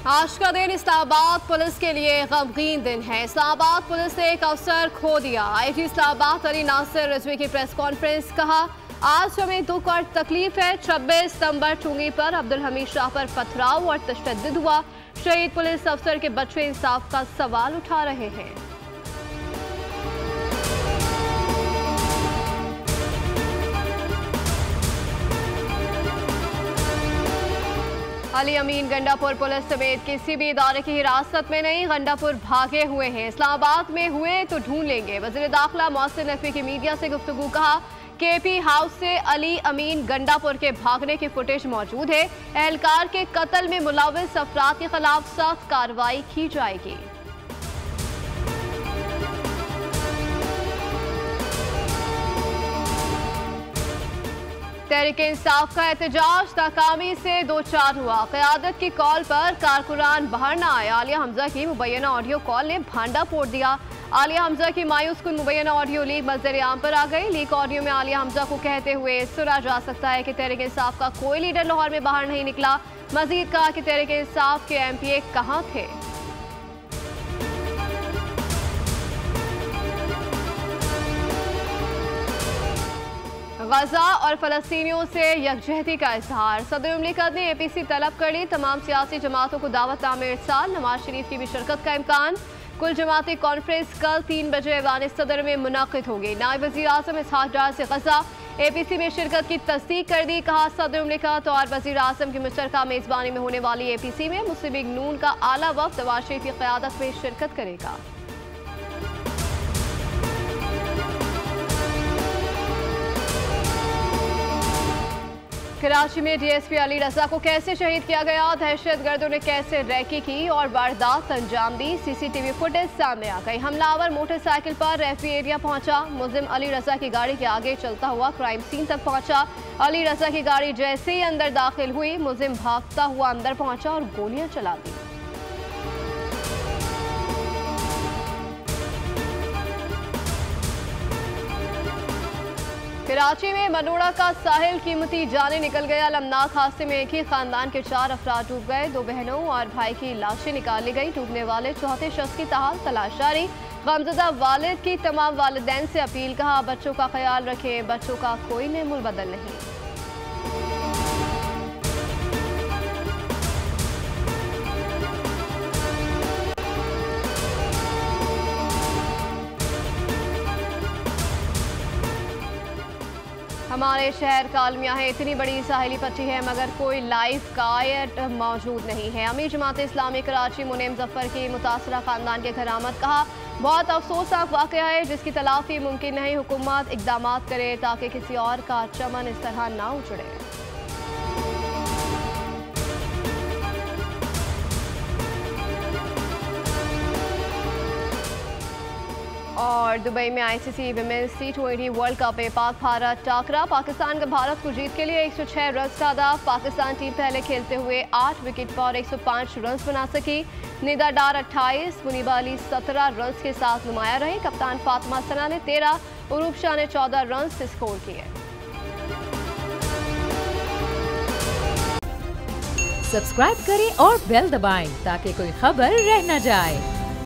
आज का दिन इस्लामाबाद पुलिस के लिए गमगीन दिन है। इस्लामाबाद पुलिस ने एक अफसर खो दिया। आईजी इस्लामाबाद अली नासिर रिजवी की प्रेस कॉन्फ्रेंस, कहा आज हमें दुख और तकलीफ है। 26 सितंबर चुंगी पर अब्दुल हमीद शाह पर पथराव और तशद्दुद हुआ। शहीद पुलिस अफसर के बच्चे इंसाफ का सवाल उठा रहे हैं। अली अमीन गंडापुर पुलिस समेत किसी भी इदारे की हिरासत में नहीं, गंडापुर भागे हुए हैं। इस्लामाबाद में हुए तो ढूंढ लेंगे। वज़ीर दाखिला मोहसिन नकवी की मीडिया से गुफ्तगू, कहा केपी हाउस से अली अमीन गंडापुर के भागने की फुटेज मौजूद है। एहलकार के कत्ल में मुलव्विस अफराद के खिलाफ सख्त कार्रवाई की जाएगी। तहरीक इंसाफ का एहतजाज नाकामी से दो चार हुआ। क़यादत की कॉल पर कारकुनान बाहर न आए। आलिया हमजा की मुबैना ऑडियो कॉल ने भांडा फोड़ दिया। आलिया हमजा की मायूस कुन मुबैना ऑडियो लीक मंजर आम पर आ गई। लीक ऑडियो में आलिया हमजा को कहते हुए सुना जा सकता है कि तहरीक इंसाफ का कोई लीडर लाहौर में बाहर नहीं निकला। मजीद कहा कि तहरीक इंसाफ के MPA कहाँ थे। गजा और फलस्तीनियों से यकजहती का इजहार। सदर मुमलिकत ने APC तलब कर ली। तमाम सियासी जमातों को दावतनामे इरसाल। नवाज शरीफ की भी शिरकत का इम्कान। कुल जमाती कॉन्फ्रेंस कल 3 बजे ऐवान सदर में मुनाकिद होगी। नायब वज़ीर आज़म इसहाक डार से गजा APC में शिरकत की तस्दीक कर दी। कहा सदर मुमलिकत और वज़ीर आज़म की मुश्तरका मेज़बानी में होने वाली APC में मुस्लिम लीग नून का आला वफ़द नवाज शरीफ की क़यादत में शिरकत करेगा। कराची में DSP अली रजा को कैसे शहीद किया गया, दहशतगर्दों ने कैसे रैकी की और वारदात अंजाम दी, CCTV फुटेज सामने आ गई। हमलावर मोटरसाइकिल पर रेफरी एरिया पहुंचा। मुल्जिम अली रजा की गाड़ी के आगे चलता हुआ क्राइम सीन तक पहुंचा। अली रजा की गाड़ी जैसे ही अंदर दाखिल हुई, मुल्जिम भागता हुआ अंदर पहुंचा और गोलियां चला दी। कराची में मनोड़ा का साहिल कीमती जाने निकल गया। अलमनाक हादसे में एक ही खानदान के 4 अफराद डूब गए। 2 बहनों और भाई की लाशें निकाली गई। डूबने वाले चौथे शख्स की ताहाल तलाश जारी। गमज़दा वालिद की तमाम वालिदैन से अपील, कहा बच्चों का ख्याल रखें, बच्चों का कोई नेमुल बदल नहीं। हमारे शहर कालमिया है, इतनी बड़ी साहिली पट्टी है मगर कोई लाइफ गाइड मौजूद नहीं है। अमीर जमात इस्लामी कराची मुनीम जफर की मुतासरा खानदान के घर आमद, कहा बहुत अफसोसनाक वाक़या है जिसकी तलाफी मुमकिन नहीं। हुकूमत इक़दाम करे ताकि किसी और का चमन इस तरह ना उजड़े। और दुबई में ICC women's T20 world cup में पाक भारत टाकरा। पाकिस्तान का भारत को जीत के लिए 106 रन का हदफ। पाकिस्तान टीम पहले खेलते हुए 8 विकेट पर 105 रन बना सकी। निदा डार 28, मुनीबा अली 17 रन के साथ नुमाया रहे। कप्तान फातिमा सना ने 13, उरूब शाह ने 14 रन स्कोर किए। सब्सक्राइब करें और बेल दबाएं ताकि कोई खबर रह न जाए।